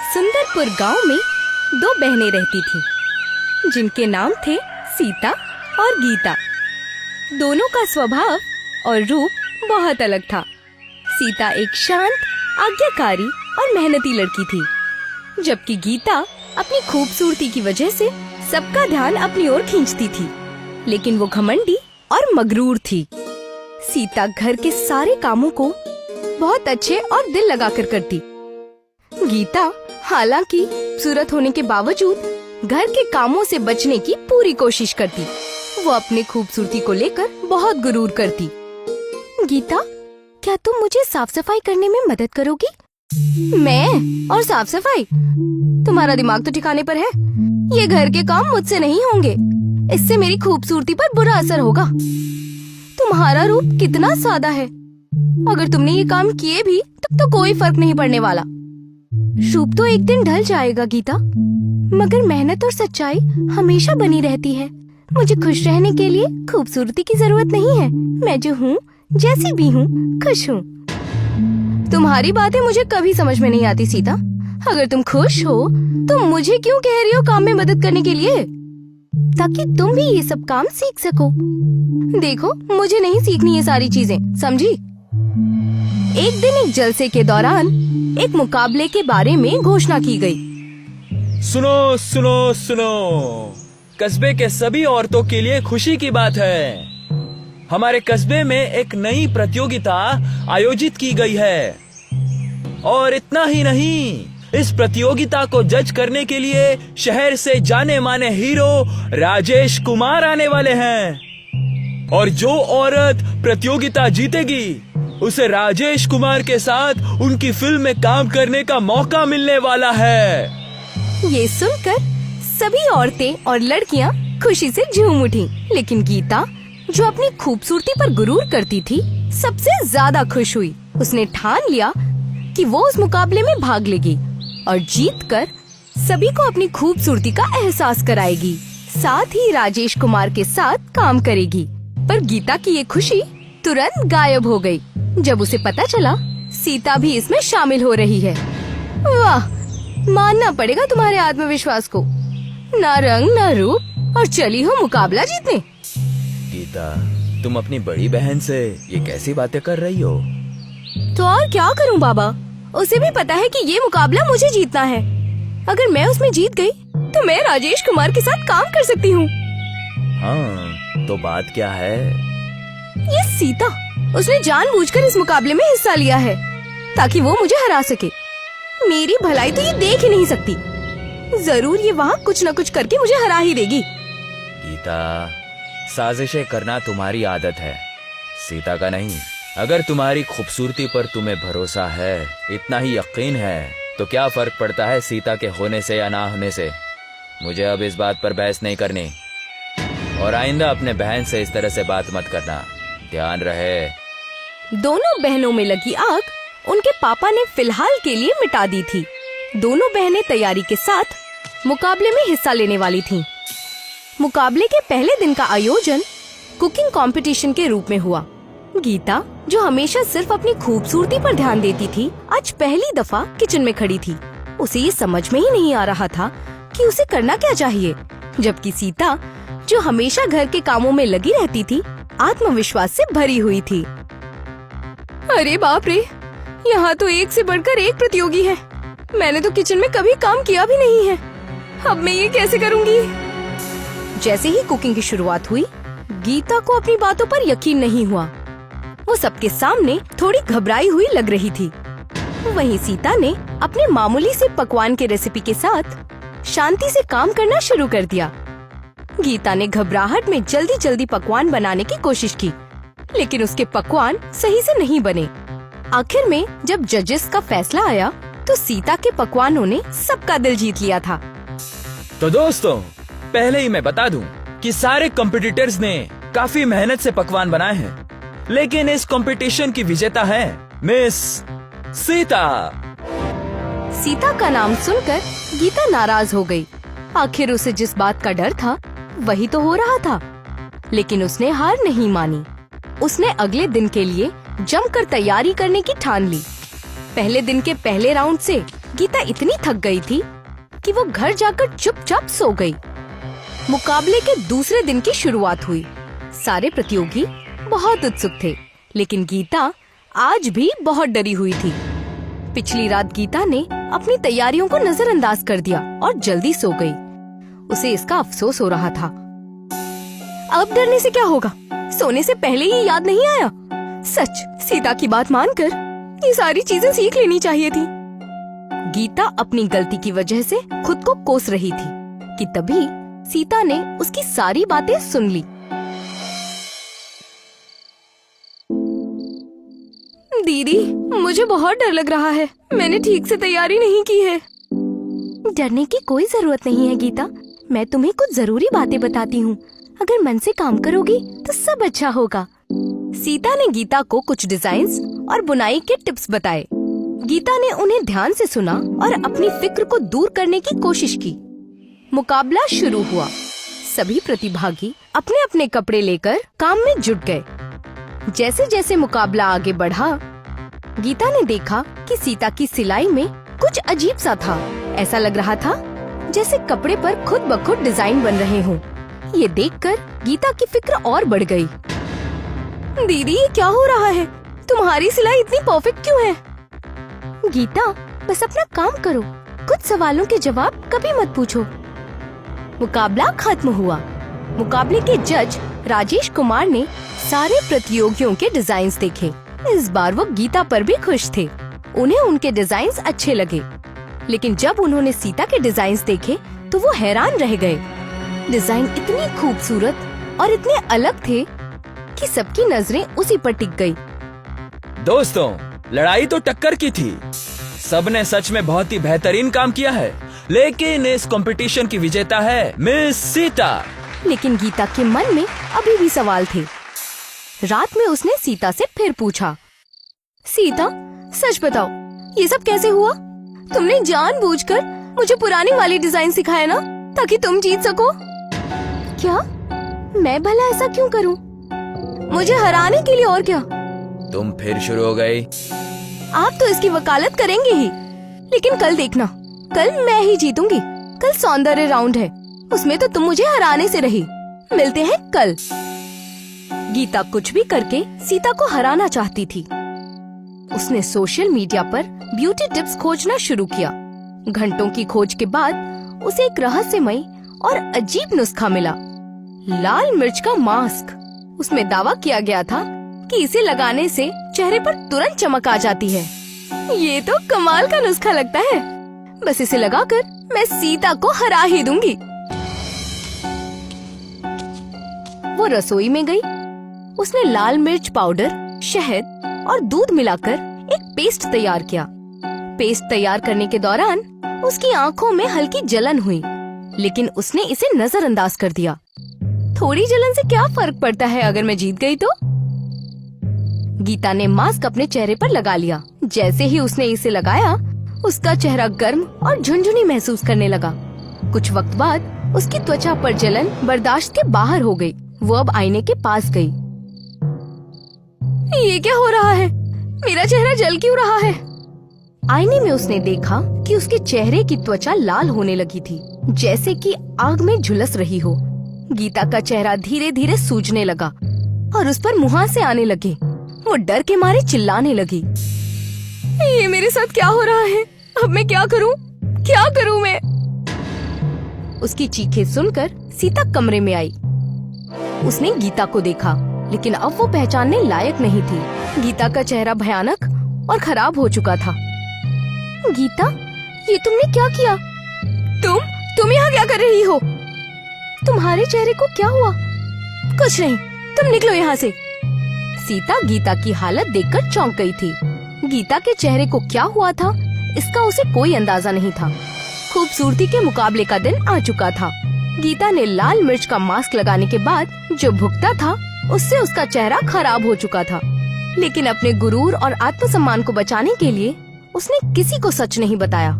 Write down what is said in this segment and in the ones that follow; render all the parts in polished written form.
सुंदरपुर गांव में दो बहनें रहती थीं, जिनके नाम थे सीता और गीता। दोनों का स्वभाव और रूप बहुत अलग था। सीता एक शांत, आज्ञाकारी और मेहनती लड़की थी, जबकि गीता अपनी खूबसूरती की वजह से सबका ध्यान अपनी ओर खींचती थी। लेकिन वो घमंडी और मगरूर थी। सीता घर के सारे कामों को बहुत अच्छे और दिल लगाकर करती। गीता हालांकि खूबसूरत होने के बावजूद घर के कामों से बचने की पूरी कोशिश करती। वो अपने खूबसूरती को लेकर बहुत गुरूर करती। गीता, क्या तुम मुझे साफ सफाई करने में मदद करोगी? मैं और साफ सफाई? तुम्हारा दिमाग तो ठिकाने पर है। ये घर के काम मुझसे नहीं होंगे। इससे मेरी खूबसूरती पर बुरा असर होगा। तुम्हारा रूप कितना सादा है। अगर तुमने ये काम किए भी तब तो कोई फर्क नहीं पड़ने वाला। रूप तो एक दिन ढल जाएगा गीता, मगर मेहनत और सच्चाई हमेशा बनी रहती है। मुझे खुश रहने के लिए खूबसूरती की जरूरत नहीं है। मैं जो हूँ, जैसी भी हूँ, खुश हूँ। तुम्हारी बातें मुझे कभी समझ में नहीं आती सीता। अगर तुम खुश हो तो मुझे क्यों कह रही हो काम में मदद करने के लिए? ताकि तुम भी ये सब काम सीख सको। देखो, मुझे नहीं सीखनी ये सारी चीजें, समझी? एक दिन एक जलसे के दौरान एक मुकाबले के बारे में घोषणा की गई। सुनो सुनो सुनो, कस्बे के सभी औरतों के लिए खुशी की बात है। हमारे कस्बे में एक नई प्रतियोगिता आयोजित की गई है। और इतना ही नहीं, इस प्रतियोगिता को जज करने के लिए शहर से जाने माने हीरो राजेश कुमार आने वाले हैं। और जो औरत प्रतियोगिता जीतेगी, उसे राजेश कुमार के साथ उनकी फिल्म में काम करने का मौका मिलने वाला है। ये सुनकर सभी औरतें और लड़कियां खुशी से झूम उठी। लेकिन गीता, जो अपनी खूबसूरती पर गुरूर करती थी, सबसे ज्यादा खुश हुई। उसने ठान लिया कि वो उस मुकाबले में भाग लेगी और जीतकर सभी को अपनी खूबसूरती का एहसास कराएगी। साथ ही राजेश कुमार के साथ काम करेगी। पर गीता की ये खुशी तुरंत गायब हो गई जब उसे पता चला सीता भी इसमें शामिल हो रही है। वाह, मानना पड़ेगा तुम्हारे आत्मविश्वास को। ना रंग ना रूप और चली हो मुकाबला जीतने। गीता, तुम अपनी बड़ी बहन से ये कैसी बातें कर रही हो? तो और क्या करूं बाबा, उसे भी पता है कि ये मुकाबला मुझे जीतना है। अगर मैं उसमें जीत गई तो मैं राजेश कुमार के साथ काम कर सकती हूँ। हाँ, तो बात क्या है? ये सीता, उसने जानबूझकर इस मुकाबले में हिस्सा लिया है ताकि वो मुझे हरा सके। मेरी भलाई तो ये देख ही नहीं सकती। जरूर ये वहाँ कुछ न कुछ करके मुझे हरा ही देगी। गीता, साजिशें करना तुम्हारी आदत है, सीता का नहीं। अगर तुम्हारी खूबसूरती पर तुम्हें भरोसा है, इतना ही यकीन है, तो क्या फर्क पड़ता है सीता के होने से या ना होने से? मुझे अब इस बात पर बहस नहीं करनी। और आइंदा अपने बहन से इस तरह से बात मत करना, ध्यान रहे। दोनों बहनों में लगी आग उनके पापा ने फिलहाल के लिए मिटा दी थी। दोनों बहनें तैयारी के साथ मुकाबले में हिस्सा लेने वाली थीं। मुकाबले के पहले दिन का आयोजन कुकिंग कंपटीशन के रूप में हुआ। गीता, जो हमेशा सिर्फ अपनी खूबसूरती पर ध्यान देती थी, आज पहली दफा किचन में खड़ी थी। उसे ये समझ में ही नहीं आ रहा था कि उसे करना क्या चाहिए। जबकि सीता, जो हमेशा घर के कामों में लगी रहती थी, आत्मविश्वास से भरी हुई थी। अरे बाप रे, यहाँ तो एक से बढ़कर एक प्रतियोगी है। मैंने तो किचन में कभी काम किया भी नहीं है। अब मैं ये कैसे करूँगी? जैसे ही कुकिंग की शुरुआत हुई, गीता को अपनी बातों पर यकीन नहीं हुआ। वो सबके सामने थोड़ी घबराई हुई लग रही थी। वहीं सीता ने अपने मामूली से पकवान के रेसिपी के साथ शांति से काम करना शुरू कर दिया। गीता ने घबराहट में जल्दी जल्दी पकवान बनाने की कोशिश की, लेकिन उसके पकवान सही से नहीं बने। आखिर में जब जजेस का फैसला आया तो सीता के पकवानों ने सबका दिल जीत लिया था। तो दोस्तों, पहले ही मैं बता दूं कि सारे कॉम्पिटिटर्स ने काफी मेहनत से पकवान बनाए हैं, लेकिन इस कंपटीशन की विजेता है मिस सीता। सीता का नाम सुनकर गीता नाराज हो गई। आखिर उसे जिस बात का डर था वही तो हो रहा था। लेकिन उसने हार नहीं मानी। उसने अगले दिन के लिए जमकर तैयारी करने की ठान ली। पहले दिन के पहले राउंड से गीता इतनी थक गई थी कि वो घर जाकर चुपचाप सो गई। मुकाबले के दूसरे दिन की शुरुआत हुई। सारे प्रतियोगी बहुत उत्सुक थे, लेकिन गीता आज भी बहुत डरी हुई थी। पिछली रात गीता ने अपनी तैयारियों को नजरअंदाज कर दिया और जल्दी सो गई। उसे इसका अफसोस हो रहा था। अब डरने से क्या होगा, सोने से पहले ही याद नहीं आया। सच, सीता की बात मानकर ये सारी चीजें सीख लेनी चाहिए थी। गीता अपनी गलती की वजह से खुद को कोस रही थी कि तभी सीता ने उसकी सारी बातें सुन ली। दीदी, मुझे बहुत डर लग रहा है। मैंने ठीक से तैयारी नहीं की है। डरने की कोई जरूरत नहीं है गीता। मैं तुम्हें कुछ जरूरी बातें बताती हूँ। अगर मन से काम करोगी तो सब अच्छा होगा। सीता ने गीता को कुछ डिजाइन्स और बुनाई के टिप्स बताए। गीता ने उन्हें ध्यान से सुना और अपनी फिक्र को दूर करने की कोशिश की। मुकाबला शुरू हुआ। सभी प्रतिभागी अपने अपने कपड़े लेकर काम में जुट गए। जैसे जैसे मुकाबला आगे बढ़ा, गीता ने देखा कि सीता की सिलाई में कुछ अजीब सा था। ऐसा लग रहा था जैसे कपड़े पर खुद ब खुद डिजाइन बन रहे हों। ये देखकर गीता की फिक्र और बढ़ गई। दीदी, ये क्या हो रहा है? तुम्हारी सिलाई इतनी परफेक्ट क्यों है? गीता, बस अपना काम करो। कुछ सवालों के जवाब कभी मत पूछो। मुकाबला खत्म हुआ। मुकाबले के जज राजेश कुमार ने सारे प्रतियोगियों के डिजाइन्स देखे। इस बार वो गीता पर भी खुश थे। उन्हें उनके डिजाइन्स अच्छे लगे, लेकिन जब उन्होंने सीता के डिजाइन्स देखे तो वो हैरान रह गए। डिजाइन इतनी खूबसूरत और इतने अलग थे कि सबकी नजरें उसी पर टिक गई। दोस्तों, लड़ाई तो टक्कर की थी। सबने सच में बहुत ही बेहतरीन काम किया है, लेकिन इस कंपटीशन की विजेता है मिस सीता। लेकिन गीता के मन में अभी भी सवाल थे। रात में उसने सीता से फिर पूछा, सीता, सच बताओ, ये सब कैसे हुआ? तुमने जानबूझकर मुझे पुरानी वाली डिजाइन सिखाया ना, ताकि तुम जीत सको? क्या? मैं भला ऐसा क्यों करूं? मुझे हराने के लिए, और क्या? तुम फिर शुरू हो गई। आप तो इसकी वकालत करेंगे ही, लेकिन कल देखना, कल मैं ही जीतूंगी। कल सौंदर्य राउंड है, उसमें तो तुम मुझे हराने से रही। मिलते हैं कल। गीता कुछ भी करके सीता को हराना चाहती थी। उसने सोशल मीडिया पर ब्यूटी टिप्स खोजना शुरू किया। घंटों की खोज के बाद उसे एक रहस्यमय और अजीब नुस्खा मिला, लाल मिर्च का मास्क। उसमें दावा किया गया था कि इसे लगाने से चेहरे पर तुरंत चमक आ जाती है। ये तो कमाल का नुस्खा लगता है। बस इसे लगाकर मैं सीता को हरा ही दूंगी। वो रसोई में गई। उसने लाल मिर्च पाउडर, शहद और दूध मिलाकर एक पेस्ट तैयार किया। पेस्ट तैयार करने के दौरान उसकी आंखों में हल्की जलन हुई, लेकिन उसने इसे नजरअंदाज कर दिया। थोड़ी जलन से क्या फर्क पड़ता है अगर मैं जीत गई तो? गीता ने मास्क अपने चेहरे पर लगा लिया। जैसे ही उसने इसे लगाया, उसका चेहरा गर्म और झुनझुनी महसूस करने लगा। कुछ वक्त बाद उसकी त्वचा पर जलन बर्दाश्त के बाहर हो गई। वो अब आईने के पास गई। ये क्या हो रहा है? मेरा चेहरा जल क्यों रहा है? आईने में उसने देखा कि उसके चेहरे की त्वचा लाल होने लगी थी, जैसे कि आग में झुलस रही हो। गीता का चेहरा धीरे धीरे सूजने लगा और उस पर मुहासे आने लगे। वो डर के मारे चिल्लाने लगी। ये मेरे साथ क्या हो रहा है? अब मैं क्या करूं? क्या करूं मैं? उसकी चीखें सुनकर सीता कमरे में आई। उसने गीता को देखा, लेकिन अब वो पहचानने लायक नहीं थी। गीता का चेहरा भयानक और खराब हो चुका था। गीता, ये तुमने क्या किया? तुम यहाँ क्या कर रही हो? तुम्हारे चेहरे को क्या हुआ? कुछ नहीं, तुम निकलो यहाँ से। सीता गीता की हालत देखकर चौंक गई थी। गीता के चेहरे को क्या हुआ था, इसका उसे कोई अंदाजा नहीं था। खूबसूरती के मुकाबले का दिन आ चुका था। गीता ने लाल मिर्च का मास्क लगाने के बाद जो भुगता था, उससे उसका चेहरा खराब हो चुका था। लेकिन अपने गुरूर और आत्मसम्मान को बचाने के लिए उसने किसी को सच नहीं बताया।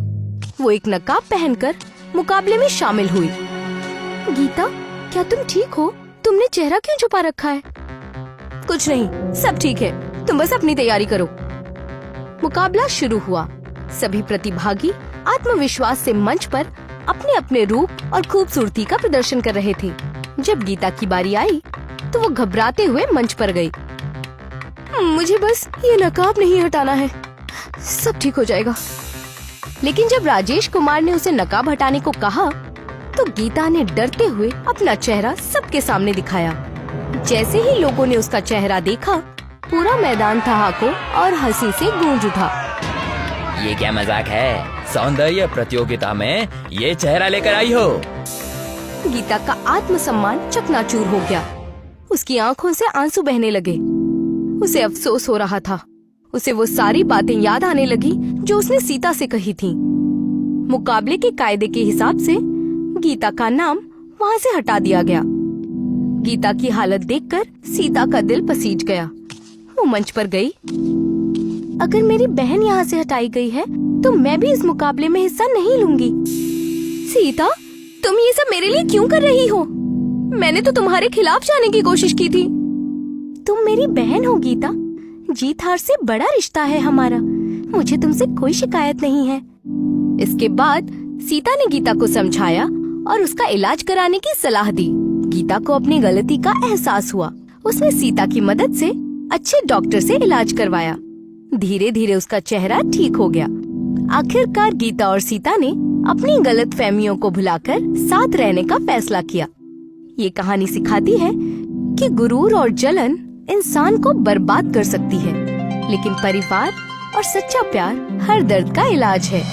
वो एक नकाब पहनकर मुकाबले में शामिल हुई। गीता, क्या तुम ठीक हो? तुमने चेहरा क्यों छुपा रखा है? कुछ नहीं, सब ठीक है। तुम बस अपनी तैयारी करो। मुकाबला शुरू हुआ। सभी प्रतिभागी आत्मविश्वास से मंच पर अपने अपने रूप और खूबसूरती का प्रदर्शन कर रहे थे। जब गीता की बारी आई तो वो घबराते हुए मंच पर गई। मुझे बस ये नकाब नहीं हटाना है, सब ठीक हो जाएगा। लेकिन जब राजेश कुमार ने उसे नकाब हटाने को कहा तो गीता ने डरते हुए अपना चेहरा सबके सामने दिखाया। जैसे ही लोगों ने उसका चेहरा देखा, पूरा मैदान ठहाकों और हंसी से गूंज उठा। ये क्या मजाक है? सौंदर्य प्रतियोगिता में ये चेहरा लेकर आई हो? गीता का आत्मसम्मान चकनाचूर हो गया। उसकी आंखों से आंसू बहने लगे। उसे अफसोस हो रहा था। उसे वो सारी बातें याद आने लगी जो उसने सीता से कही थीं। मुकाबले के कायदे के हिसाब से गीता का नाम वहाँ से हटा दिया गया। गीता की हालत देखकर सीता का दिल पसीज गया। वो मंच पर गई। अगर मेरी बहन यहाँ से हटाई गई है तो मैं भी इस मुकाबले में हिस्सा नहीं लूंगी। सीता, तुम ये सब मेरे लिए क्यों कर रही हो? मैंने तो तुम्हारे खिलाफ जाने की कोशिश की थी। तुम मेरी बहन हो गीता। जीत हार से बड़ा रिश्ता है हमारा। मुझे तुमसे कोई शिकायत नहीं है। इसके बाद सीता ने गीता को समझाया और उसका इलाज कराने की सलाह दी। गीता को अपनी गलती का एहसास हुआ। उसने सीता की मदद से अच्छे डॉक्टर से इलाज करवाया। धीरे धीरे उसका चेहरा ठीक हो गया। आखिरकार गीता और सीता ने अपनी गलतफहमियों को भुलाकर साथ रहने का फैसला किया। ये कहानी सिखाती है कि गुरूर और जलन इंसान को बर्बाद कर सकती है, लेकिन परिवार और सच्चा प्यार हर दर्द का इलाज है।